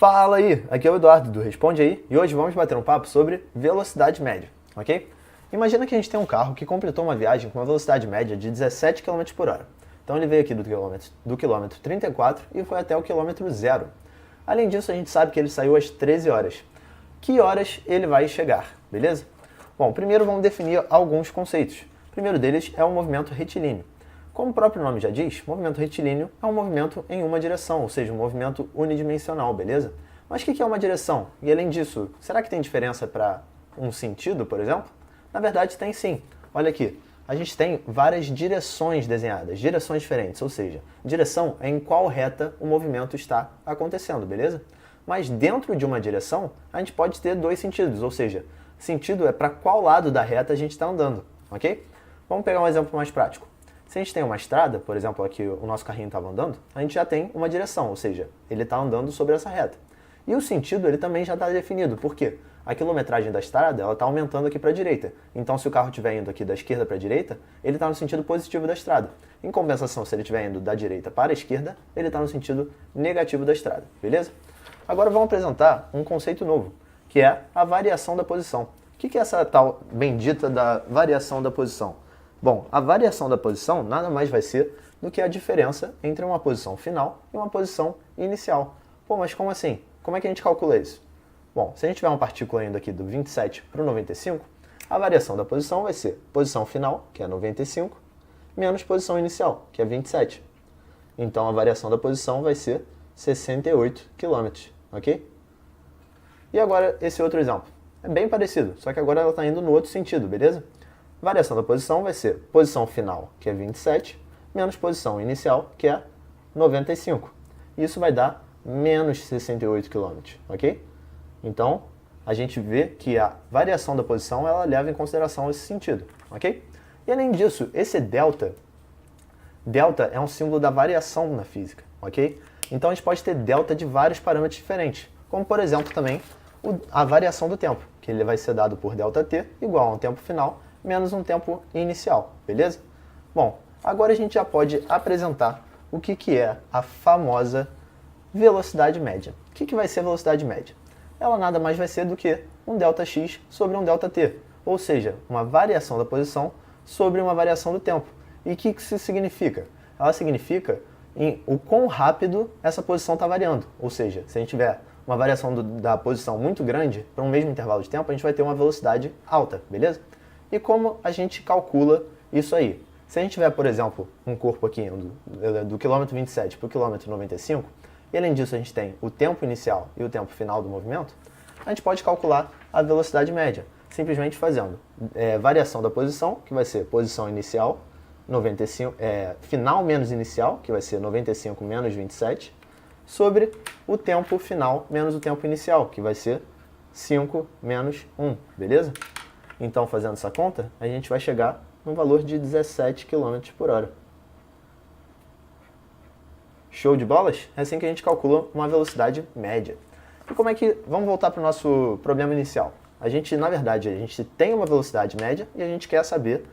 Fala aí, aqui é o Eduardo do Responde Aí e hoje vamos bater um papo sobre velocidade média, ok? Imagina que a gente tem um carro que completou uma viagem com uma velocidade média de 17 km por hora. Então ele veio aqui do quilômetro 34 e foi até o quilômetro 0. Além disso, a gente sabe que ele saiu às 13 horas. Que horas ele vai chegar, beleza? Bom, primeiro vamos definir alguns conceitos. O primeiro deles é o movimento retilíneo. Como o próprio nome já diz, movimento retilíneo é um movimento em uma direção, ou seja, um movimento unidimensional, beleza? Mas o que é uma direção? E além disso, será que tem diferença para um sentido, por exemplo? Na verdade tem sim. Olha aqui, a gente tem várias direções desenhadas, direções diferentes, ou seja, direção é em qual reta o movimento está acontecendo, beleza? Mas dentro de uma direção, a gente pode ter dois sentidos, ou seja, sentido é para qual lado da reta a gente está andando, ok? Vamos pegar um exemplo mais prático. Se a gente tem uma estrada, por exemplo, aqui o nosso carrinho estava andando, a gente já tem uma direção, ou seja, ele está andando sobre essa reta. E o sentido ele também já está definido, por quê? A quilometragem da estrada está aumentando aqui para a direita. Então, se o carro estiver indo aqui da esquerda para a direita, ele está no sentido positivo da estrada. Em compensação, se ele estiver indo da direita para a esquerda, ele está no sentido negativo da estrada, beleza? Agora vamos apresentar um conceito novo, que é a variação da posição. O que é essa tal bendita da variação da posição? Bom, a variação da posição nada mais vai ser do que a diferença entre uma posição final e uma posição inicial. Pô, mas como assim? Como é que a gente calcula isso? Bom, se a gente tiver uma partícula indo aqui do 27 para o 95, a variação da posição vai ser posição final, que é 95, menos posição inicial, que é 27. Então a variação da posição vai ser 68 km, ok? E agora esse outro exemplo. É bem parecido, só que agora ela está indo no outro sentido, beleza? Variação da posição vai ser posição final, que é 27, menos posição inicial, que é 95. Isso vai dar menos 68 km, ok? Então, a gente vê que a variação da posição ela leva em consideração esse sentido, ok? E além disso, esse delta é um símbolo da variação na física, ok? Então a gente pode ter delta de vários parâmetros diferentes, como por exemplo também a variação do tempo, que ele vai ser dado por ΔT igual a um tempo final menos um tempo inicial, beleza? Bom, agora a gente já pode apresentar o que é a famosa velocidade média. O que vai ser a velocidade média? Ela nada mais vai ser do que um ΔX sobre um ΔT, ou seja, uma variação da posição sobre uma variação do tempo. E o que isso significa? Ela significa o quão rápido essa posição está variando, ou seja, se a gente tiver uma variação da posição muito grande para um mesmo intervalo de tempo, a gente vai ter uma velocidade alta, beleza? E como a gente calcula isso aí? Se a gente tiver, por exemplo, um corpo aqui do quilômetro 27 para o quilômetro 95, e além disso a gente tem o tempo inicial e o tempo final do movimento, a gente pode calcular a velocidade média, simplesmente fazendo variação da posição, que vai ser posição inicial, 95, final menos inicial, que vai ser 95 menos 27, sobre o tempo final menos o tempo inicial, que vai ser 5 menos 1, beleza? Então, fazendo essa conta, a gente vai chegar no valor de 17 km por hora. Show de bolas? É assim que a gente calcula uma velocidade média. E como é que... Vamos voltar para o nosso problema inicial. Na verdade, a gente tem uma velocidade média e a gente quer saber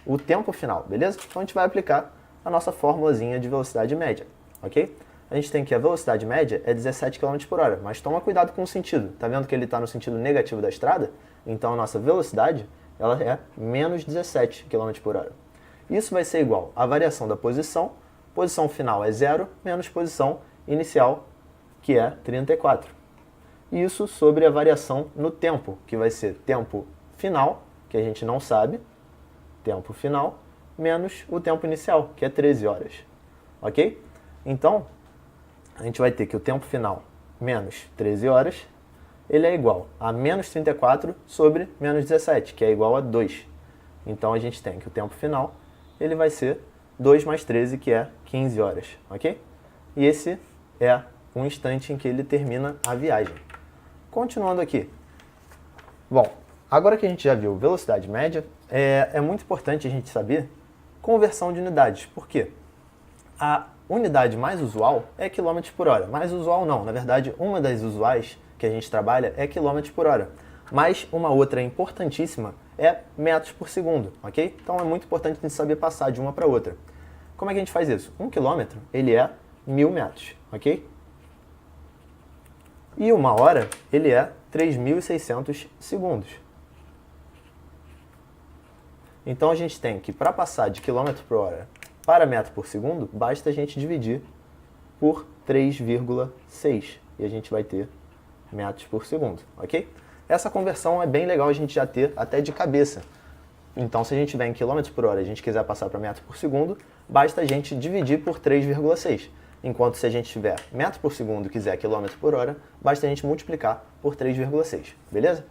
o tempo final, beleza? Então, a gente vai aplicar a nossa formulazinha de velocidade média, ok? A gente tem que a velocidade média é 17 km por hora, mas toma cuidado com o sentido. Tá vendo que ele está no sentido negativo da estrada? Então a nossa velocidade ela é menos 17 km por hora. Isso vai ser igual à variação da posição final é 0, menos posição inicial, que é 34. Isso sobre a variação no tempo, que vai ser tempo final, que a gente não sabe, tempo final, menos o tempo inicial, que é 13 horas. Ok? Então, a gente vai ter que o tempo final menos 13 horas, ele é igual a menos 34 sobre menos 17, que é igual a 2. Então a gente tem que o tempo final ele vai ser 2 mais 13, que é 15 horas, ok? E esse é o instante em que ele termina a viagem. Continuando aqui. Bom, agora que a gente já viu velocidade média, é muito importante a gente saber conversão de unidades. Por quê? A unidade mais usual é km por hora. Mais usual não, na verdade, uma das usuais que a gente trabalha é km por hora. Mas uma outra importantíssima é metros por segundo, ok? Então é muito importante a gente saber passar de uma para outra. Como é que a gente faz isso? 1 quilômetro, ele é 1000 metros, ok? E 1 hora, ele é 3.600 segundos. Então a gente tem que, para passar de quilômetro por hora para metro por segundo, basta a gente dividir por 3,6 e a gente vai ter metros por segundo, ok? Essa conversão é bem legal a gente já ter até de cabeça. Então, se a gente tiver em quilômetros por hora e a gente quiser passar para metro por segundo, basta a gente dividir por 3,6. Enquanto se a gente tiver metro por segundo e quiser quilômetro por hora, basta a gente multiplicar por 3,6, beleza?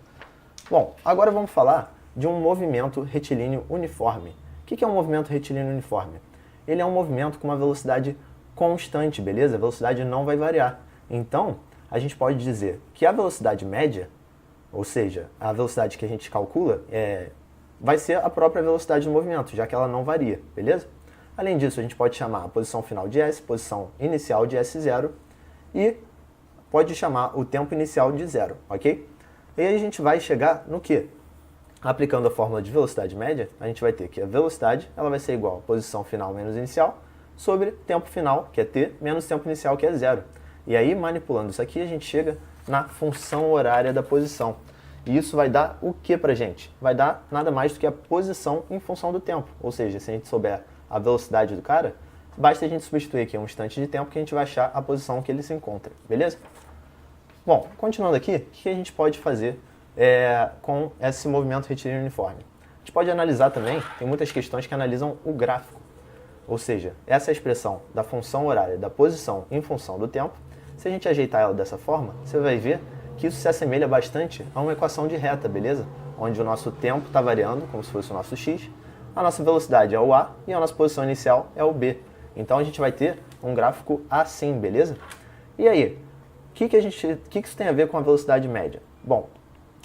Bom, agora vamos falar de um movimento retilíneo uniforme. O que é um movimento retilíneo uniforme? Ele é um movimento com uma velocidade constante, beleza? A velocidade não vai variar. Então, a gente pode dizer que a velocidade média, ou seja, a velocidade que a gente calcula, vai ser a própria velocidade do movimento, já que ela não varia, beleza? Além disso, a gente pode chamar a posição final de S, posição inicial de S0 e pode chamar o tempo inicial de 0, ok? E aí a gente vai chegar no quê? Aplicando a fórmula de velocidade média, a gente vai ter que a velocidade ela vai ser igual a posição final menos inicial sobre tempo final, que é t, menos tempo inicial, que é 0. E aí, manipulando isso aqui, a gente chega na função horária da posição. E isso vai dar o que pra gente? Vai dar nada mais do que a posição em função do tempo. Ou seja, se a gente souber a velocidade do cara, basta a gente substituir aqui um instante de tempo que a gente vai achar a posição que ele se encontra, beleza? Bom, continuando aqui, o que a gente pode fazer com esse movimento retilíneo uniforme? A gente pode analisar também, tem muitas questões que analisam o gráfico. Ou seja, essa é a expressão da função horária da posição em função do tempo. Se a gente ajeitar ela dessa forma, você vai ver que isso se assemelha bastante a uma equação de reta, beleza? Onde o nosso tempo está variando, como se fosse o nosso x, a nossa velocidade é o a e a nossa posição inicial é o b. Então a gente vai ter um gráfico assim, beleza? E aí, o que isso tem a ver com a velocidade média? Bom,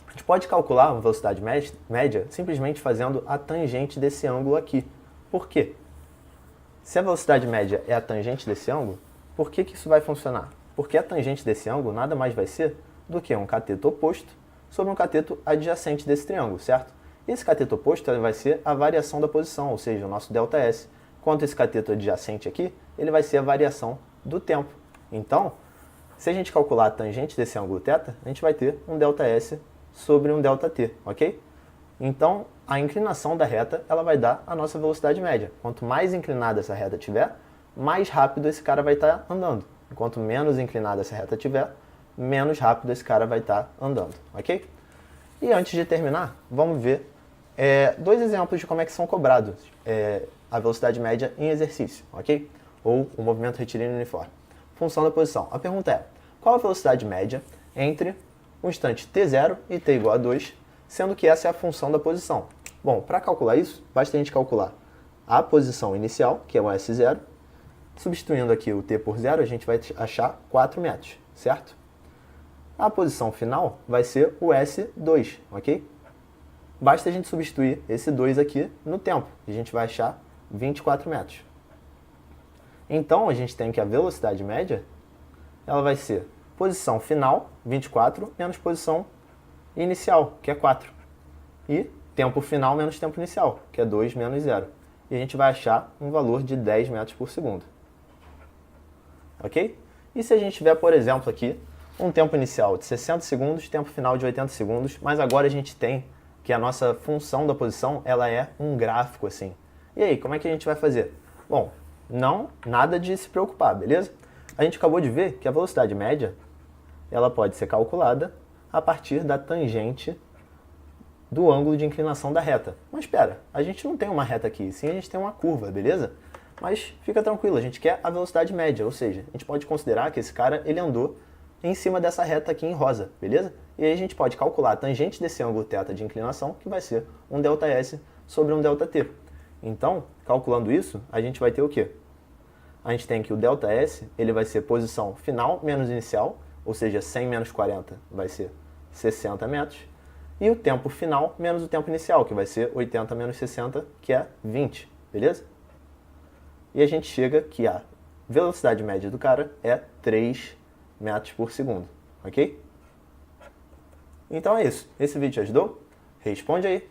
a gente pode calcular uma velocidade média simplesmente fazendo a tangente desse ângulo aqui. Por quê? Se a velocidade média é a tangente desse ângulo, por que isso vai funcionar? Porque a tangente desse ângulo nada mais vai ser do que um cateto oposto sobre um cateto adjacente desse triângulo, certo? Esse cateto oposto vai ser a variação da posição, ou seja, o nosso ΔS. Enquanto esse cateto adjacente aqui, ele vai ser a variação do tempo. Então, se a gente calcular a tangente desse ângulo θ, a gente vai ter um ΔS sobre um ΔT, ok? Então, a inclinação da reta ela vai dar a nossa velocidade média. Quanto mais inclinada essa reta tiver, mais rápido esse cara vai estar andando. Quanto menos inclinada essa reta tiver, menos rápido esse cara vai estar andando, ok? E antes de terminar, vamos ver dois exemplos de como é que são cobrados a velocidade média em exercício, ok? Ou o movimento retilíneo uniforme. Função da posição. A pergunta é, qual a velocidade média entre o instante t0 e t igual a 2, sendo que essa é a função da posição? Bom, para calcular isso, basta a gente calcular a posição inicial, que é o S0, substituindo aqui o t por 0, a gente vai achar 4 metros, certo? A posição final vai ser o S2, ok? Basta a gente substituir esse 2 aqui no tempo, e a gente vai achar 24 metros. Então, a gente tem que a velocidade média, ela vai ser posição final, 24, menos posição inicial, que é 4. E tempo final menos tempo inicial, que é 2 menos 0. E a gente vai achar um valor de 10 metros por segundo. Ok? E se a gente tiver, por exemplo, aqui, um tempo inicial de 60 segundos, tempo final de 80 segundos, mas agora a gente tem que a nossa função da posição, ela é um gráfico assim. E aí, como é que a gente vai fazer? Bom, nada de se preocupar, beleza? A gente acabou de ver que a velocidade média, ela pode ser calculada a partir da tangente do ângulo de inclinação da reta. Mas espera, a gente não tem uma reta aqui, sim a gente tem uma curva, beleza? Mas fica tranquilo, a gente quer a velocidade média, ou seja, a gente pode considerar que esse cara ele andou em cima dessa reta aqui em rosa, beleza? E aí a gente pode calcular a tangente desse ângulo θ de inclinação, que vai ser um ΔS sobre um ΔT. Então, calculando isso, a gente vai ter o quê? A gente tem que o ΔS ele vai ser posição final menos inicial, ou seja, 100 menos 40 vai ser 60 metros, e o tempo final menos o tempo inicial, que vai ser 80 menos 60, que é 20, beleza? E a gente chega que a velocidade média do cara é 3 metros por segundo, ok? Então é isso. Esse vídeo te ajudou? Responde aí.